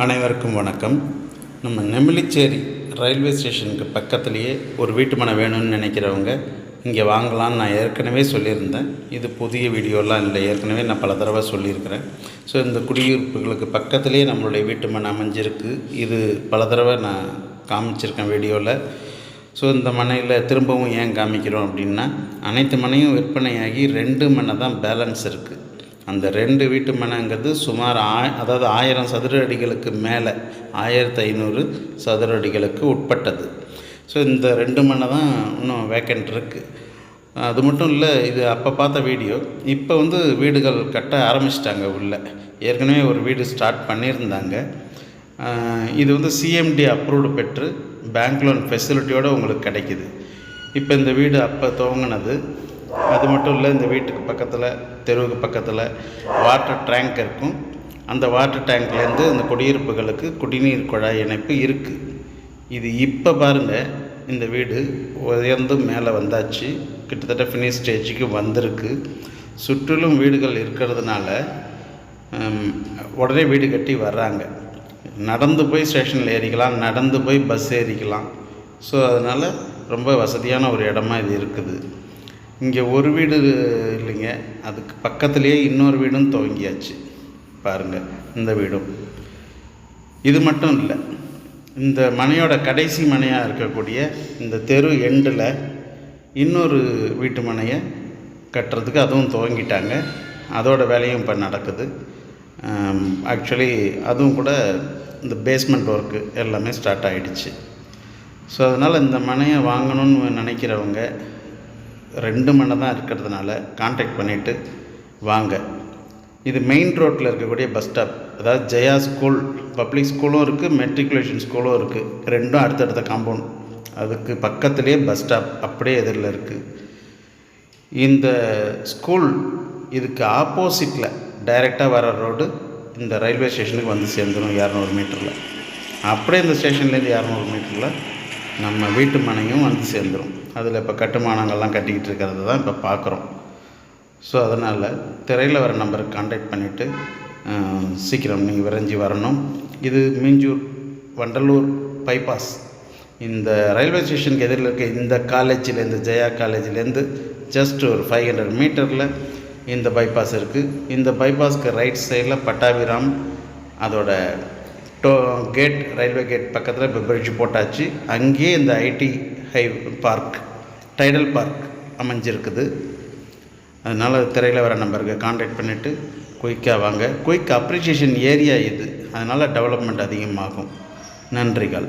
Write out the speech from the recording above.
அனைவருக்கும் வணக்கம். நம்ம நெமிலிச்சேரி ரயில்வே ஸ்டேஷனுக்கு பக்கத்துலேயே ஒரு வீட்டு மனை வேணும்னு நினைக்கிறவங்க இங்கே வாங்கலான்னு நான் ஏற்கனவே சொல்லியிருந்தேன். இது புதிய வீடியோலாம் இல்லை, ஏற்கனவே நான் பல தடவை சொல்லியிருக்கிறேன். ஸோ இந்த குடியிருப்புகளுக்கு பக்கத்துலேயே நம்மளுடைய வீட்டு மனை அமைஞ்சிருக்கு. இது பல தடவை நான் காமிச்சிருக்கேன் வீடியோவில். ஸோ இந்த மனையில் திரும்பவும் ஏன் காமிக்கிறோம் அப்படின்னா, அனைத்து மனையும் விற்பனையாகி 2 மனை தான் பேலன்ஸ் இருக்குது. அந்த 2 வீட்டு மனைங்கிறது சுமார் 1000 சதுர அடிகளுக்கு மேலே 1500 சதுர அடிகளுக்கு உட்பட்டது. ஸோ இந்த 2 மனை தான் இன்னும் வேக்கண்ட் இருக்குது. அது மட்டும் இல்லை, இது அப்போ பார்த்த வீடியோ. இப்போ வீடுகள் கட்ட ஆரம்பிச்சிட்டாங்க. ஏற்கனவே ஒரு வீடு ஸ்டார்ட் பண்ணியிருந்தாங்க. இது சிஎம்டி அப்ரூவ்டு பெற்று பேங்க் லோன் ஃபெசிலிட்டியோடு உங்களுக்கு கிடைக்கிது. இப்போ இந்த வீடு அப்போ துவங்கினது. அது மட்டும் இல்லை, இந்த வீட்டுக்கு பக்கத்தில், தெருவுக்கு பக்கத்தில் வாட்டர் டேங்க் இருக்கும். அந்த வாட்டர் டேங்க்லேருந்து இந்த குடியிருப்புகளுக்கு குடிநீர் குழாய் இணைப்பு இருக்குது. இது இப்போ பாருங்கள், இந்த வீடு உயர்ந்து மேலே வந்தாச்சு. கிட்டத்தட்ட ஃபினிஷ் ஸ்டேஜுக்கு வந்திருக்கு. சுற்றிலும் வீடுகள் இருக்கிறதுனால உடனே வீடு கட்டி வர்றாங்க. நடந்து போய் ஸ்டேஷனில் ஏறிக்கலாம், நடந்து போய் பஸ் ஏறிக்கலாம். ஸோ அதனால் ரொம்ப வசதியான ஒரு இடமா இது இருக்குது. இங்கே ஒரு வீடு இல்லைங்க, அதுக்கு பக்கத்துலேயே இன்னொரு வீடும் துவங்கியாச்சு. பாருங்கள், இந்த வீடும். இது மட்டும் இல்லை, இந்த மனையோட கடைசி மனையாக இருக்கக்கூடிய இந்த தெரு எண்டில் இன்னொரு வீட்டு மனையை கட்டுறதுக்கு அதுவும் துவங்கிட்டாங்க. அதோட வேலையும் இப்போ நடக்குது. ஆக்சுவலி அதுவும் கூட இந்த பேஸ்மெண்ட் ஒர்க்கு எல்லாமே ஸ்டார்ட் ஆகிடுச்சு. ஸோ அதனால் இந்த மனையை வாங்கணும்னு நினைக்கிறவங்க 2 மனை தான் இருக்கிறதுனால கான்டாக்ட் பண்ணிவிட்டு வாங்க. இது மெயின் ரோட்டில் இருக்கக்கூடிய பஸ் ஸ்டாப். அதாவது ஜெயா ஸ்கூல், பப்ளிக் ஸ்கூலும் இருக்குது, மெட்ரிகுலேஷன் ஸ்கூலும் இருக்குது. 2ம் அடுத்தடுத்த காம்பவுண்ட். அதுக்கு பக்கத்துலேயே பஸ் ஸ்டாப் அப்படியே எதிரில் இருக்குது. இந்த ஸ்கூல் இதுக்கு ஆப்போசிட்டில் டைரெக்டாக வர ரோடு இந்த ரயில்வே ஸ்டேஷனுக்கு வந்து சேர்ந்துடும் 200 மீட்டரில். அப்படியே இந்த ஸ்டேஷன்லேருந்து 200 மீட்டரில் நம்ம வீட்டு மனையும் வந்து சேர்ந்துடும். அதில் இப்போ கட்டுமானங்கள்லாம் கட்டிக்கிட்டு இருக்கிறது தான் இப்போ பார்க்குறோம். ஸோ அதனால் திரையில் வர நம்பருக்கு கான்டாக்ட் பண்ணிவிட்டு சீக்கிரம் நீங்கள் விரைஞ்சி வரணும். இது மீஞ்சூர் வண்டலூர் பைபாஸ். இந்த ரயில்வே ஸ்டேஷனுக்கு எதிரில் இருக்க இந்த காலேஜிலேருந்து, ஜெயா காலேஜிலேருந்து ஜஸ்ட் ஒரு 500 மீட்டரில் இந்த பைபாஸ் இருக்குது. இந்த பைபாஸ்க்கு ரைட் சைடில் பட்டாபிராம், அதோட கேட், ரயில்வே கேட் பக்கத்தில் இப்போ பிரிட்ஜ் போட்டாச்சு. அங்கேயே இந்த ஐடி பார்க், டைடல் பார்க் அமைஞ்சிருக்குது. அதனால் திரையில் வர நம்பருக்கு கான்டாக்ட் பண்ணிவிட்டு குயிக்காக வாங்க. குயிக் அப்ரிஷியேஷன் ஏரியா இது, அதனால் டெவலப்மெண்ட் அதிகமாகும். நன்றிகள்.